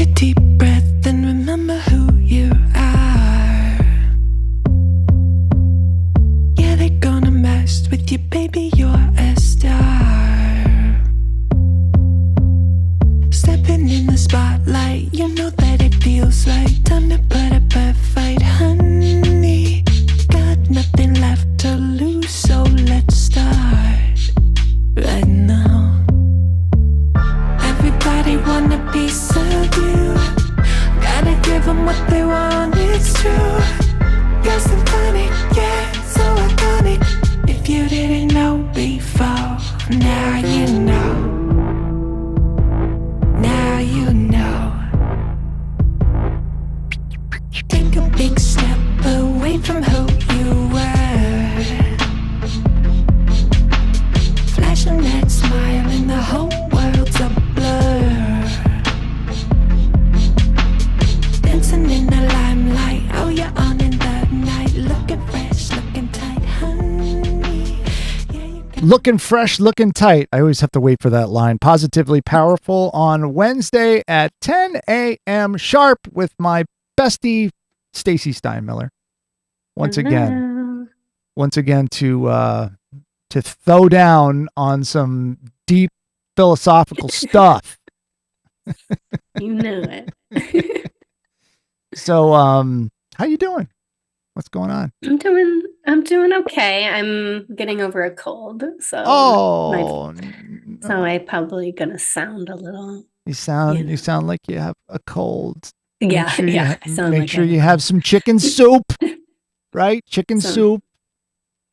a deep breath and remember who you are. Yeah, they're gonna mess with you, baby, you're a star. Stepping in the spotlight, you know that it feels like time to put up a fight, honey. Got nothing left to lose, so let's start right now. Everybody want a piece of you. Gotta give them what they want, it's true. You're symphonic, yeah, so iconic. If you didn't know before, now you know. Now you know. Take a big step away from who you were. Flashing that smile and the whole world's a blur. Dancing in the limelight, oh you're on in the night. Looking fresh, looking tight, honey. Yeah, you can. Looking fresh, looking tight. I always have to wait for that line. Positively Powerful on Wednesday at 10 a.m. sharp with my bestie, Stacey Steinmiller. Once again to throw down on some deep philosophical stuff. You know it. So, how you doing? What's going on? I'm doing okay. I'm getting over a cold, so I probably gonna sound a little. You sound like you have a cold. Yeah, Make sure I sound make like sure I you have some chicken soup, right? Chicken soup.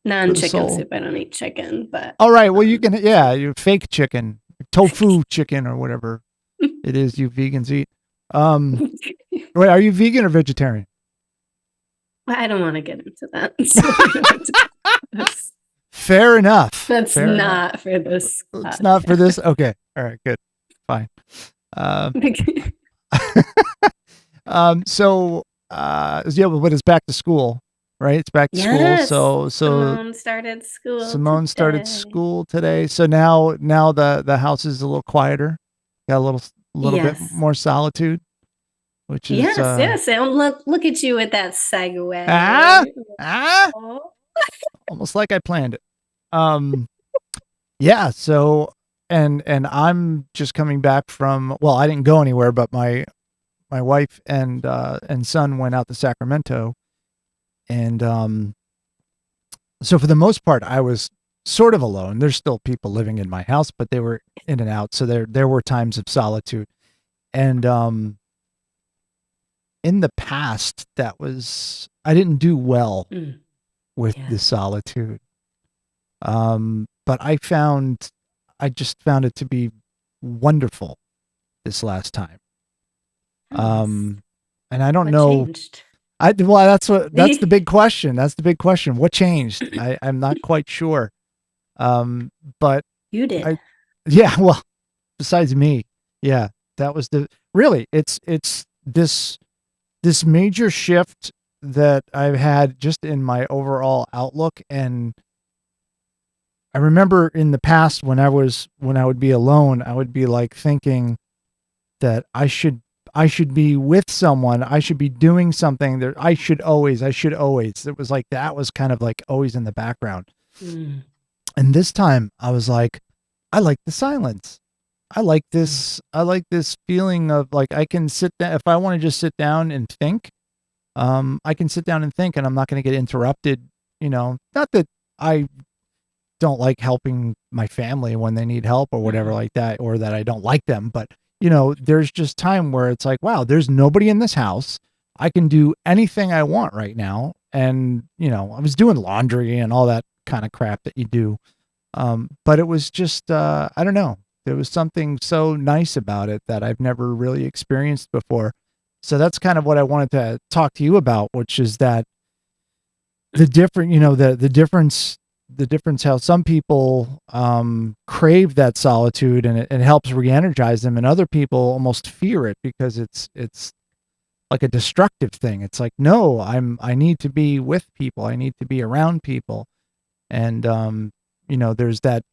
non-chicken soul. soup. I don't eat chicken, but All right. Well, you can. Yeah, you fake chicken, tofu chicken, or whatever it is you vegans eat. Wait, are you vegan or vegetarian? I don't want to get into that. Fair enough. That's Fair not enough. for this. It's not for this. Okay. All right. Good. Fine. So, yeah, but it's back to school, right? It's back to Yes. school. So Simone started school. Simone started today. school today. So now the house is a little quieter. Got a little bit Yes. more solitude, which is Yes. And look at you with that segue. Oh. almost like I planned it. Yeah. So and I'm just coming back from. Well, I didn't go anywhere, but my wife and son went out to Sacramento, and so for the most part, I was sort of alone. There's still people living in my house, but they were in and out. So there were times of solitude, and in the past, I didn't do well with the solitude. But I just found it to be wonderful this last time. And I don't What know. changed? That's the big question. That's the big question. What changed? I'm not quite sure. But You did. yeah, well, besides me, yeah, that was it's this major shift that I've had just in my overall outlook. And I remember in the past when I would be alone, I would be like thinking that I should be with someone. I should be doing something that I should always. It was like, that was kind of like always in the background. And this time I was like, I like the silence. I like this feeling of like, I can sit down. If I want to just sit down and think, I can sit down and think, and I'm not going to get interrupted. Not that I don't like helping my family when they need help or whatever like that, or that I don't like them, but there's just time where it's like, wow, there's nobody in this house. I can do anything I want right now. And, I was doing laundry and all that kind of crap that you do. But it was just, I don't know. There was something so nice about it that I've never really experienced before. So that's kind of what I wanted to talk to you about, which is that the difference how some people crave that solitude and it helps re-energize them, and other people almost fear it because it's like a destructive thing. It's like, no, I need to be with people. I need to be around people. And there's that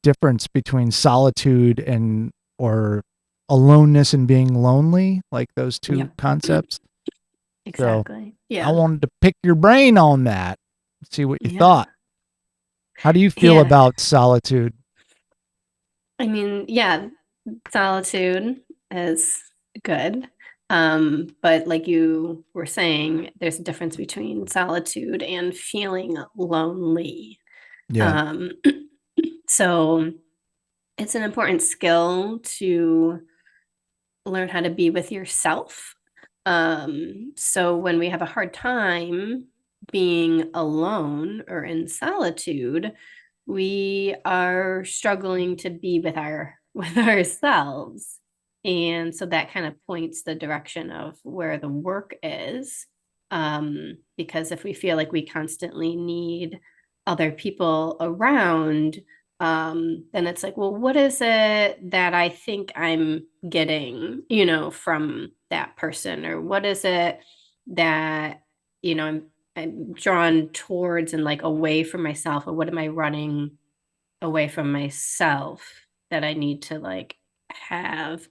difference between solitude or aloneness and being lonely, like those two Yep. concepts. So Exactly. I Yeah. wanted to pick your brain on that, see what you Yeah. thought. How do you feel Yeah. about solitude? I mean, yeah, solitude is good. But like you were saying, there's a difference between solitude and feeling lonely. Yeah. Um, so it's an important skill to learn how to be with yourself. So when we have a hard time being alone or in solitude, we are struggling to be with our with ourselves. And so that kind of points the direction of where the work is. Because if we feel like we constantly need other people around, then it's like, well, what is it that I think I'm getting, from that person? Or what is it that, I'm drawn towards and like away from myself? Or what am I running away from myself that I need to like have,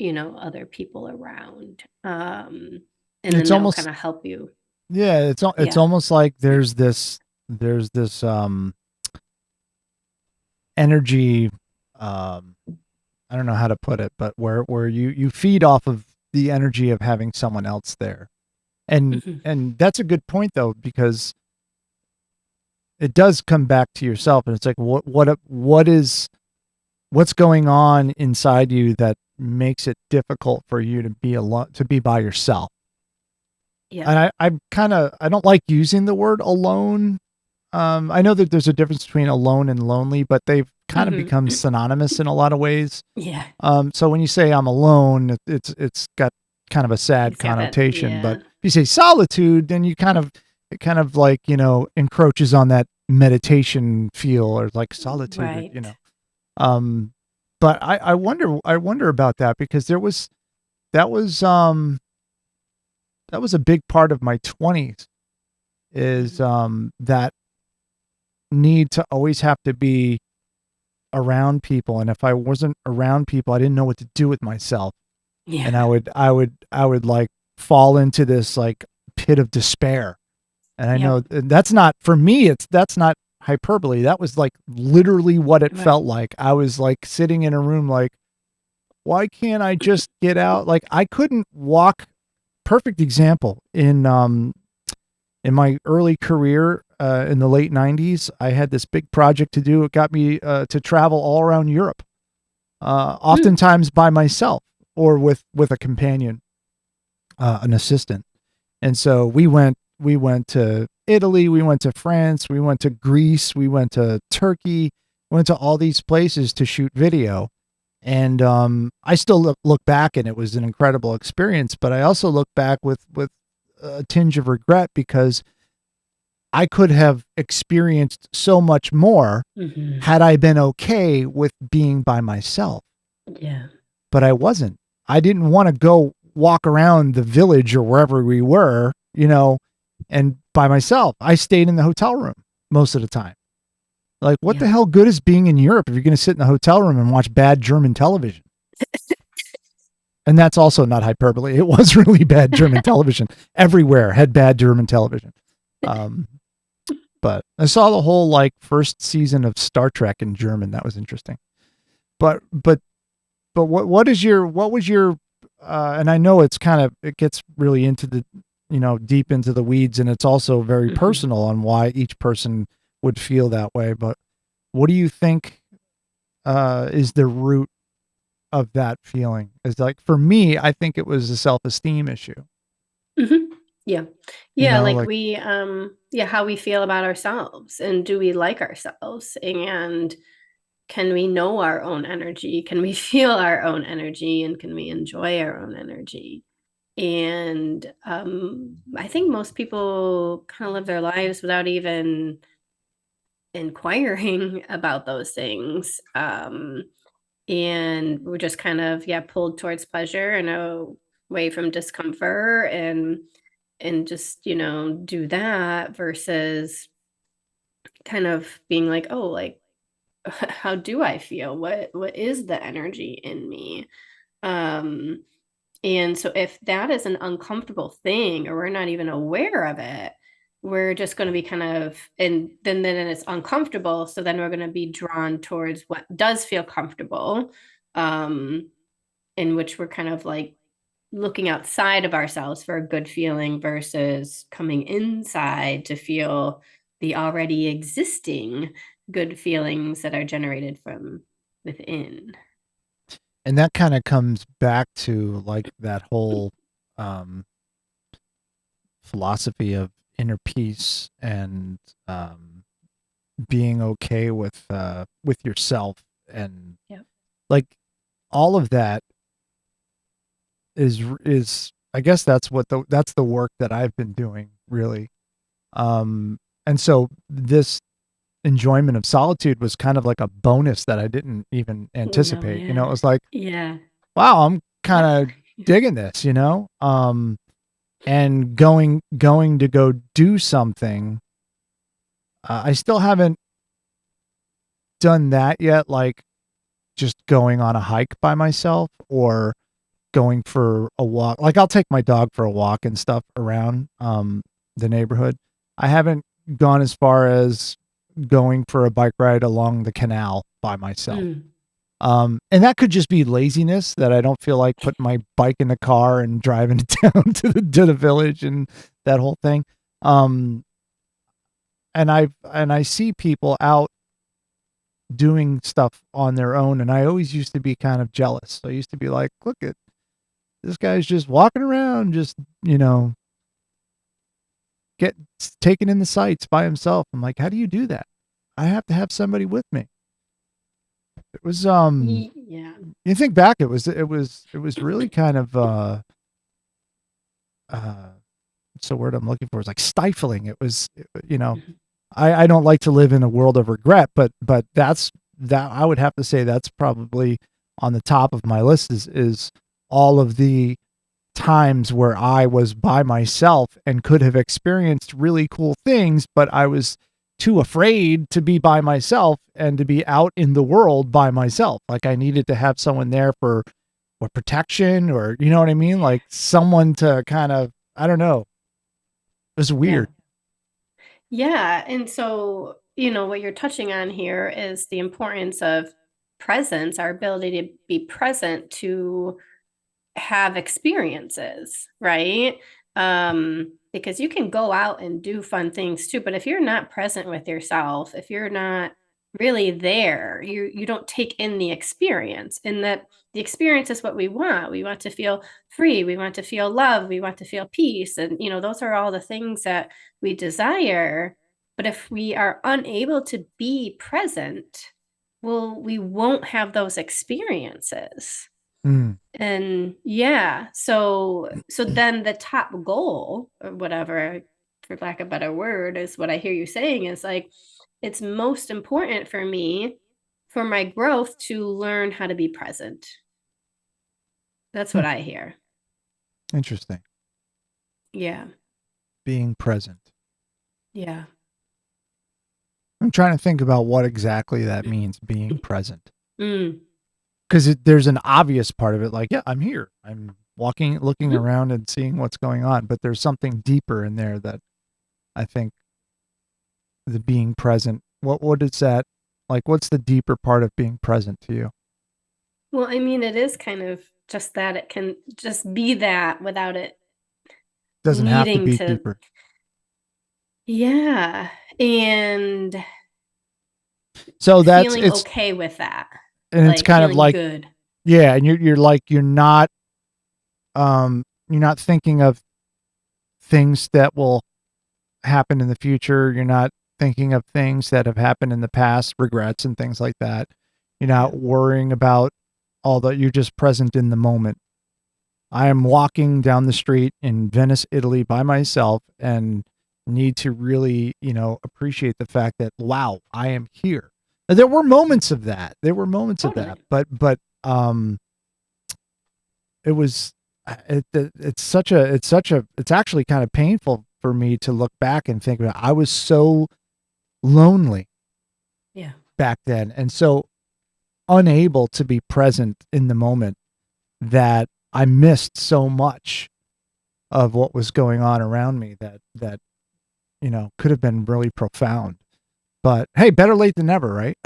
other people around? And It's then that will almost kind of help you. yeah, it's Yeah. almost like there's this energy, I don't know how to put it, but where you feed off of the energy of having someone else there. Mhm. And that's a good point though, because it does come back to yourself, and it's like what's going on inside you that makes it difficult for you to be alone, to be by yourself. Yeah. And I don't like using the word alone. I know that there's a difference between alone and lonely, but they've kind of Hmm. become synonymous in a lot of ways. Yeah. So when you say I'm alone, it's got kind of a sad It's got that. connotation. But Yeah. if you say solitude, then it kind of like, encroaches on that meditation feel, or like solitude, Right. Um, but I wonder about that, because that was um that was a big part of my 20s, is Mhm. that need to always have to be around people, and if I wasn't around people, I didn't know what to do with myself, and Yeah. I would like fall into this like pit of despair. And I know Yep. that's not, for me, that's not hyperbole. That was like literally what it Right. felt like. I was like sitting in a room like, why can't I just get out? Like I couldn't walk. Perfect example, in my early career, in the late 90s, I had this big project to do. It got me to travel all around Europe, Mm. oftentimes by myself or with a companion, an assistant. And so we went to Italy, we went to France, we went to Greece, we went to Turkey, went to all these places to shoot video. And I still look back, and it was an incredible experience, but I also look back with a tinge of regret, because I could have experienced so much more Hmm. had I been okay with being by myself. Yeah. But I wasn't. I didn't want to go walk around the village or wherever we were, and by myself. I stayed in the hotel room most of the time. Like, what the Yeah. hell good is being in Europe if you're going to sit in the hotel room and watch bad German television? And that's also not hyperbole. It was really bad German television. Everywhere had bad German television. Um, but I saw the whole like first season of Star Trek in German. That was interesting. But what was your and I know it gets really into the, deep into the weeds, and it's also very Hmm. personal on why each person would feel that way. But what do you think is the root of that feeling? Is like, for me, I think it was a self-esteem issue. Hmm. Yeah. You Yeah, know, like like we yeah, how we feel about ourselves, and do we like ourselves, and can we know our own energy? Can we feel our own energy, and can we enjoy our own energy? And I think most people kind of live their lives without even inquiring about those things. And we're just kind of, yeah, pulled towards pleasure and away from discomfort, and just, do that versus kind of being like, oh, like how do I feel? What is the energy in me? Um, and so if that is an uncomfortable thing or we're not even aware of it, we're just going to be kind of, and then it's uncomfortable. So then we're going to be drawn towards what does feel comfortable, um, in which we're kind of like looking outside of ourselves for a good feeling versus coming inside to feel the already existing good feelings that are generated from within. And that kind of comes back to like that whole um, philosophy of inner peace and being okay with yourself, and Yep. like all of that is I guess that's the work that I've been doing really. And so this enjoyment of solitude was kind of like a bonus that I didn't even No, anticipate. You know, yeah. it was like, Yeah. wow, I'm kind of digging this, you know? And going to go do something. I still haven't done that yet, like just going on a hike by myself or going for a walk. Like I'll take my dog for a walk and stuff around the neighborhood. I haven't gone as far as going for a bike ride along the canal by myself. Mm. And that could just be laziness that I don't feel like putting my bike in the car and driving it down to the village and that whole thing. Um, and I see people out doing stuff on their own, and I always used to be kind of jealous. I used to be like, look at this guy's just walking around, just, you know, get taken in the sights by himself. I'm like, how do you do that? I have to have somebody with me. It was Yeah. you think back, it was really kind of what's the word I'm looking for? It's like stifling. It was, you know, Mhm. I don't like to live in a world of regret, but that I would have to say that's probably on the top of my list is all of the times where I was by myself and could have experienced really cool things, but I was too afraid to be by myself and to be out in the world by myself. Like I needed to have someone there for protection, or you know what I mean? Like someone to kind of, I don't know. It was Yeah. weird. Yeah. And so, what you're touching on here is the importance of presence, our ability to be present to have experiences, right? Because you can go out and do fun things too, but if you're not present with yourself, if you're not really there, you don't take in the experience. And that the experience is what we want. We want to feel free, we want to feel love, we want to feel peace. And those are all the things that we desire. But if we are unable to be present, well, we won't have those experiences. Mm. And yeah, so then the top goal or whatever, for lack of a better word, is what I hear you saying is like, it's most important for me for my growth to learn how to be present. That's Hmm. what I hear. Interesting. Yeah. Being present. Yeah. I'm trying to think about what exactly that means, being present. Mm. Because there's an obvious part of it, like, yeah, I'm here. I'm walking, looking Mhm. around and seeing what's going on. But there's something deeper in there that I think the being present. What is that? Like, what's the deeper part of being present to you? Well, I mean, it is kind of just that it can just be that without it Doesn't have to needing be to. deeper. Yeah. And So that's feeling it's okay with that, and it's like kind of feeling like, good. yeah, and you're like you're not thinking of things that will happen in the future. You're not thinking of things that have happened in the past, regrets and things like that. You're Yeah. not worrying about all that. You're just present in the moment. I am walking down the street in Venice, Italy by myself and need to really, you know, appreciate the fact that, wow, I am here. There were moments of that. There were moments of that, Totally. but it was it's actually kind of painful for me to look back and think about. I was so lonely Yeah. back then and so unable to be present in the moment that I missed so much of what was going on around me that could have been really profound. But hey, better late than never, right?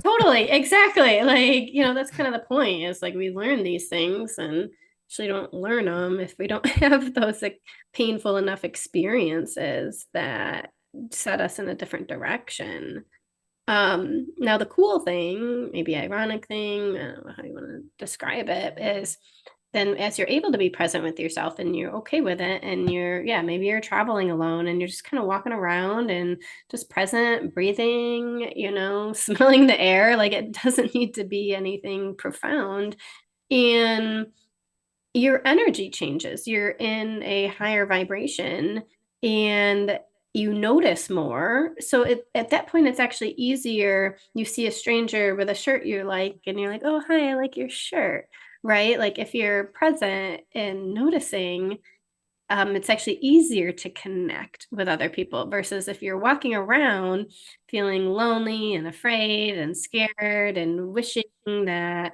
Totally, exactly. Like, that's kind of the point, is like we learn these things and actually don't learn them if we don't have those like painful enough experiences that set us in a different direction. Now the cool thing, maybe ironic thing, I don't know how you want to describe it, is then as you're able to be present with yourself and you're okay with it, and maybe you're traveling alone and you're just kind of walking around and just present, breathing, smelling the air. Like, it doesn't need to be anything profound. And your energy changes. You're in a higher vibration and you notice more. So at that point, it's actually easier. You see a stranger with a shirt you like, and you're like, oh, hi, I like your shirt, right? Like, if you're present and noticing, it's actually easier to connect with other people versus if you're walking around feeling lonely and afraid and scared and wishing that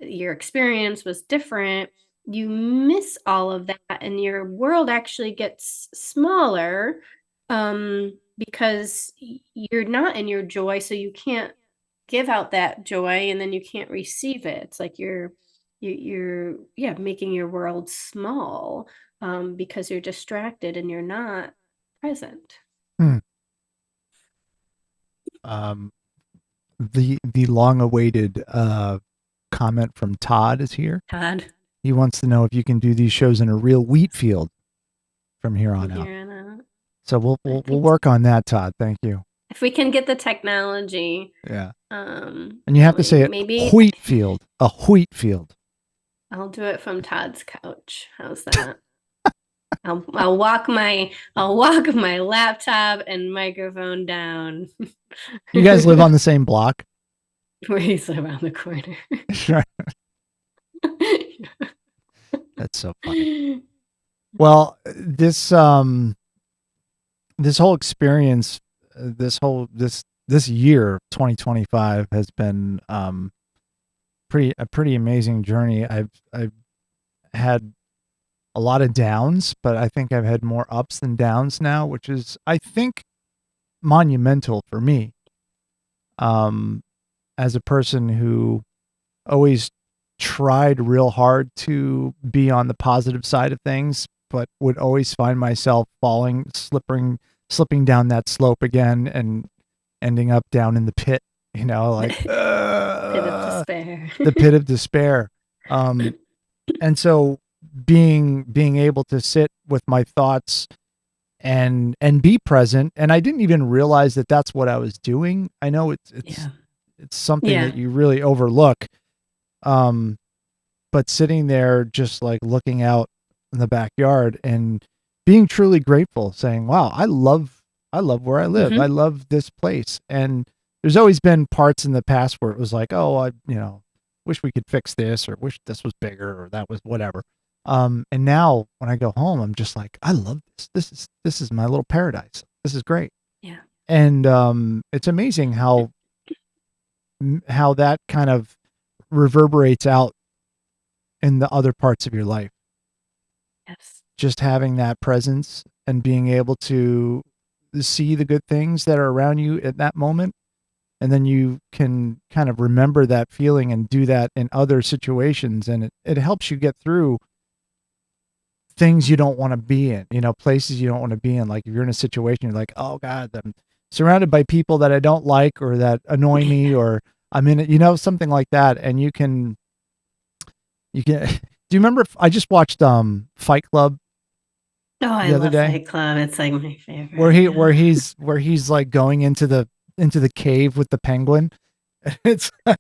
your experience was different. You miss all of that, and your world actually gets smaller, because you're not in your joy, so you can't give out that joy, and then you can't receive it. It's like you're making your world small, because you're distracted and you're not present. The long-awaited comment from Todd is here. Todd, He wants to know if you can do these shows in a real wheat field from here on out. So we'll work on that, Todd. Thank you. If we can get the technology. Yeah. And you have to say it, maybe wheat field, a wheat field. I'll do it from Todd's couch. How's that? I'll walk my laptop and microphone down. You guys live on the same block? We live around the corner. That's so funny. Well, this whole experience, this year, 2025, has been a pretty amazing journey. I've had a lot of downs, but I think I've had more ups than downs now, which is, I think, monumental for me. As a person who always tried real hard to be on the positive side of things, but would always find myself slipping down that slope again and ending up down in the pit, like pit of despair. The pit of despair. And so being able to sit with my thoughts and be present, and I didn't even realize that that's what I was doing. I know it's something that you really overlook. But sitting there just like looking out in the backyard and being truly grateful, saying, wow, I love where I live. I love this place. And there's always been parts in the past where it was like, oh, I wish we could fix this, or wish this was bigger, or that was whatever. And now when I go home, I'm just like, I love this. This is my little paradise. This is great. Yeah. And it's amazing how that kind of reverberates out in the other parts of your life. Yes. Just having that presence and being able to see the good things that are around you at that moment. And then you can kind of remember that feeling and do that in other situations. And it helps you get through things you don't want to be in, places you don't want to be in. Like if you're in a situation, you're like, oh God, I'm surrounded by people that I don't like, or that annoy me, or I'm in it, something like that. And you can, do you remember, I just watched Fight Club I love Fight Club. It's like my favorite. Where he's like going into the cave with the penguin. It's like,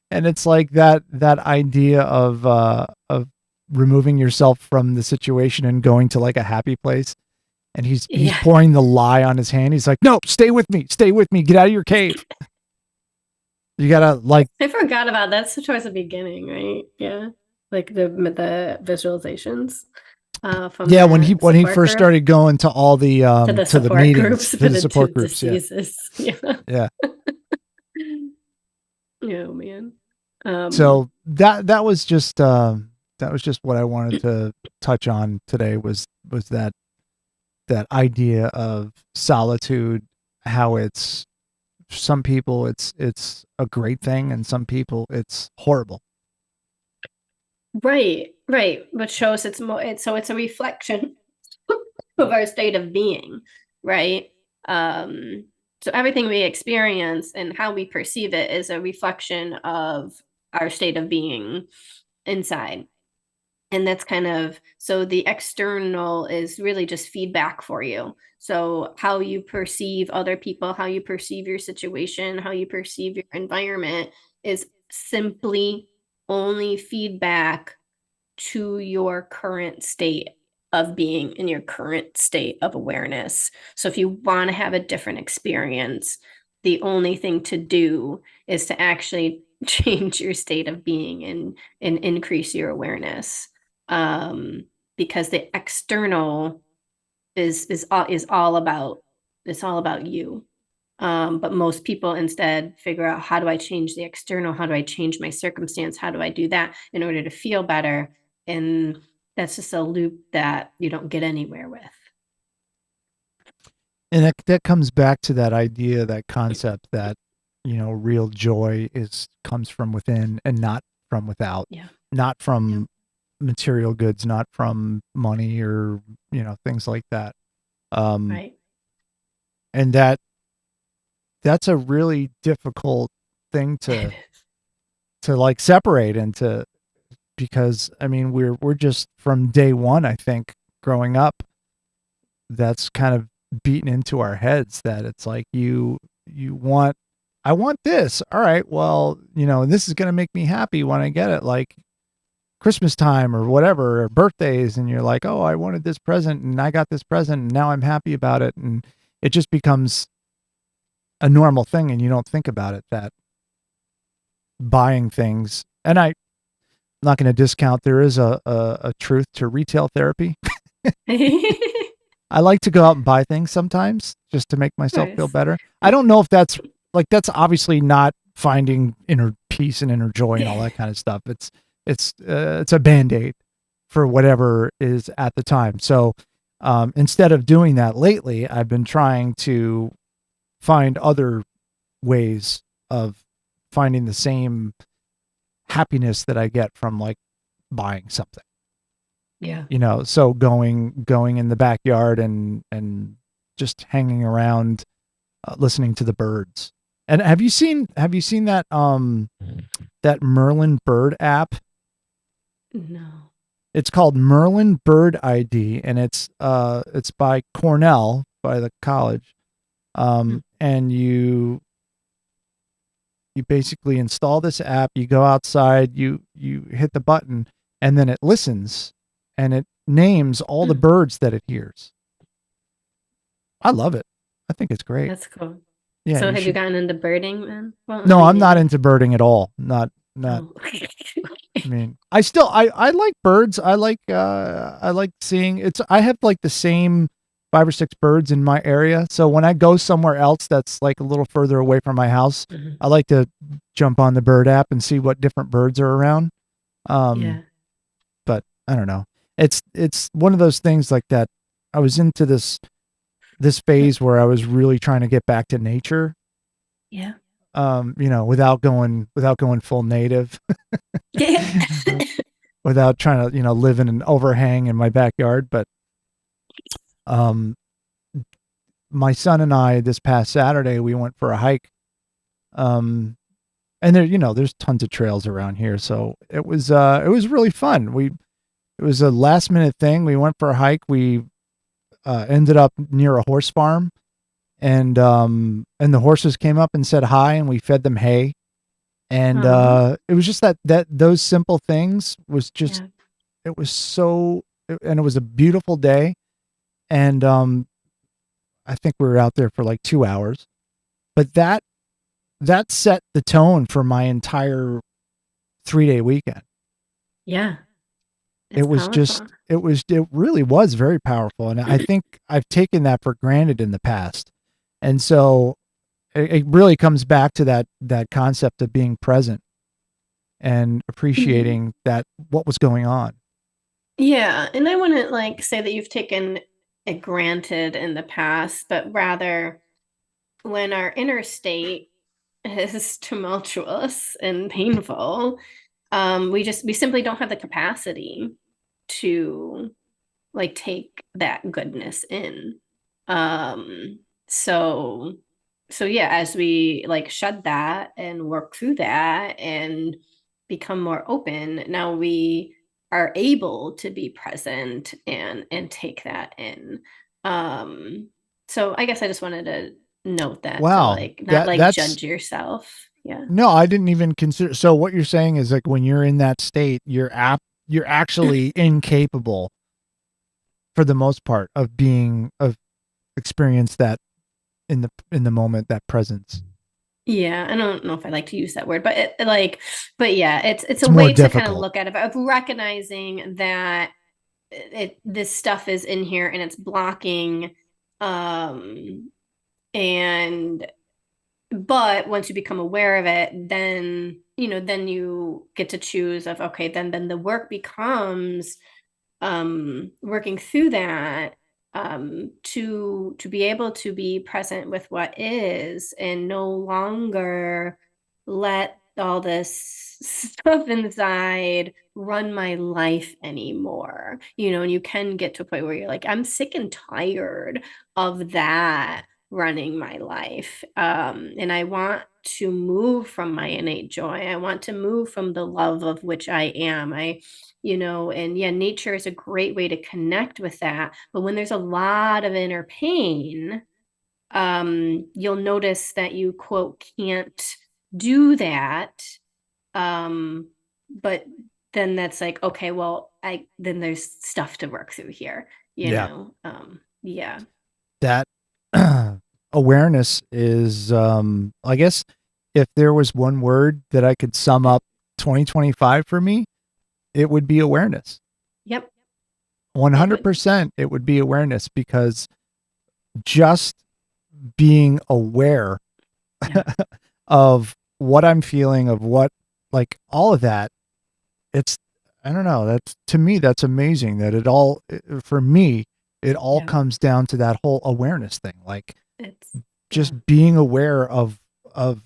and it's like that idea of removing yourself from the situation and going to like a happy place. And he's pouring the lie on his hand. He's like, no, stay with me, get out of your cave. You gotta like. I forgot about that. That's towards the beginning, right? Yeah, like the visualizations. When he first started going to all the to the meetings, to the support groups. Yeah. Oh man. So that was just what I wanted to touch on today was that idea of solitude, how it's some people it's a great thing and some people it's horrible. Right, right. Which shows it's more it's a reflection of our state of being, right? So everything we experience and how we perceive it is a reflection of our state of being inside. And that's kind of so the external is really just feedback for you. So how you perceive other people, how you perceive your situation, how you perceive your environment is simply only feedback to your current state of being in your current state of awareness. So if you want to have a different experience, the only thing to do is to actually change your state of being and increase your awareness. Because the external is all about it's all about you. But most people instead figure out, how do I change the external? How do I change my circumstance? How do I do that in order to feel better? And that's just a loop that you don't get anywhere with. And that comes back to that idea, that concept that, real joy comes from within and not from without, Yeah. not from material goods, not from money or, things like that. Right. And that's a really difficult thing to like separate into, because I mean, we're just from day one, I think, growing up, that's kind of beaten into our heads that it's like I want this. All right, well, this is going to make me happy when I get it, like Christmas time or whatever, or birthdays, and you're like, oh, I wanted this present and I got this present and now I'm happy about it, and it just becomes a normal thing and you don't think about it, that buying things. And I'm not going to discount, there is a truth to retail therapy. I like to go out and buy things sometimes just to make myself feel Nice. better. I don't know if that's obviously not finding inner peace and inner joy and all that kind of stuff. It's a Band-Aid for whatever is at the time. So instead of doing that lately, I've been trying to find other ways of finding the same happiness that I get from like buying something. Yeah. So going in the backyard and just hanging around, listening to the birds. And have you seen that that Merlin bird app? No. It's called Merlin Bird ID, and it's by Cornell, by the college. And you basically install this app, you go outside, you hit the button, and then it listens and it names all the birds that it hears. I love it. I think it's great. That's cool. Yeah. So have you gotten into birding then? Well, No, I'm not into birding at all. Not. Oh. I mean, I like birds. I like seeing it's. I have like the same 5 or 6 birds in my area. So when I go somewhere else that's like a little further away from my house, I like to jump on the bird app and see what different birds are around. Yeah. But I don't know. It's one of those things like that. I was into this phase where I was really trying to get back to nature. Yeah. Without going full native, Yeah. without trying to, live in an overhang in my backyard. But, my son and I, this past Saturday, we went for a hike. And there, there's tons of trails around here. So it was really fun. It was a last minute thing. We went for a hike. We, ended up near a horse farm, and the horses came up and said hi, and we fed them hay. And, it was just that those simple things was just, it was and it was a beautiful day. And, I think we were out there for like 2 hours, but that set the tone for my entire 3-day weekend. Yeah. It really was very powerful. And I think I've taken that for granted in the past. And so it really comes back to that concept of being present. and appreciating that what was going on. Yeah, and I wouldn't like say that you've taken it granted in the past, but rather when our inner state is tumultuous and painful, we simply don't have the capacity to like take that goodness in. Um, so so yeah, as we like shed that and work through that and become more open, now we are able to be present and take that in. So I guess I just wanted to note that to Wow. like not like That's judge yourself. Yeah. no, I didn't even consider. So what you're saying is like when you're in that state, you're actually incapable for the most part of experience that in the moment, that presence. Yeah, I don't know if I like to use that word, but but yeah, it's a more way to kind of difficult. look at it, of recognizing that this stuff is in here and it's blocking, and but once you become aware of it, then then you get to choose of okay, then the work becomes working through that, to be able to be present with what is and no longer let all this stuff inside run my life anymore. And you can get to a point where you're like, I'm sick and tired of that running my life, and I want to move from my innate joy. I want to move from the love of which I am. And yeah, nature is a great way to connect with that. But when there's a lot of inner pain, you'll notice that you, quote, can't do that. But then that's like, okay, well, then there's stuff to work through here, yeah. That awareness is, I guess if there was one word that I could sum up 2025 for me, it would be awareness. Yep. 100%. It would be awareness, because just being aware of what I'm feeling, of what, like all of that, I don't know, that's, to me, that's amazing that for me, it all comes down to that whole awareness thing. Like it's just being aware of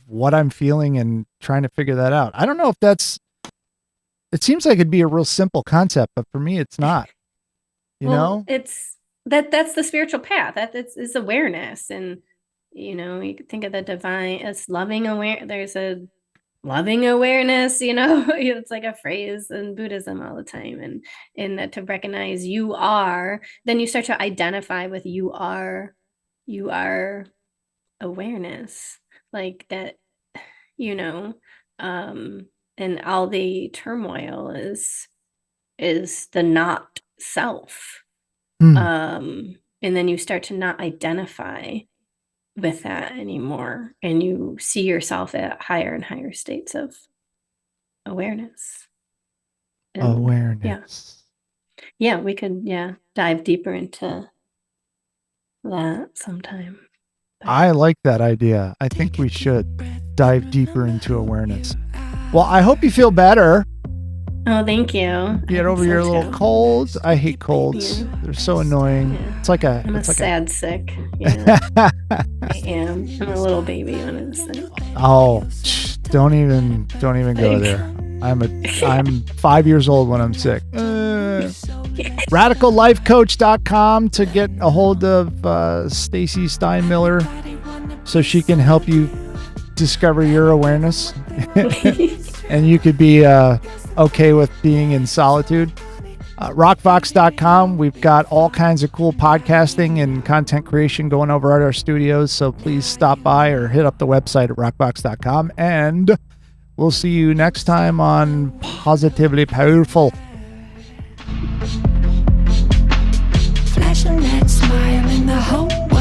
what I'm feeling and trying to figure that out. I don't know if it seems like it'd be a real simple concept, but for me, it's not, know? It's that's the spiritual path. It's awareness. And, you could think of the divine as loving aware. There's a loving awareness, it's like a phrase in Buddhism all the time. And in that, to recognize you are, then you start to identify with you are awareness, like that, and all the turmoil is the not self. And then you start to not identify with that anymore, and you see yourself at higher and higher states of awareness. Awareness. Yeah, we could dive deeper into that sometime. I like that idea. I think we should dive deeper into awareness. Well, I hope you feel better. Oh, thank you. Get over your little colds. I hate colds. They're so annoying. Yeah. It's like I'm a sad sick. Yeah. I am. I'm a little baby when I'm sick. Oh, don't even go there. I'm 5 years old when I'm sick. RadicalLifeCoach.com to get a hold of Stacey Steinmiller so she can help you discover your awareness. And you could be okay with being in solitude. Rockvox.com. We've got all kinds of cool podcasting and content creation going over at our studios. So please stop by or hit up the website at rockvox.com. And we'll see you next time on Positively Powerful. Flashing that smile in the whole world.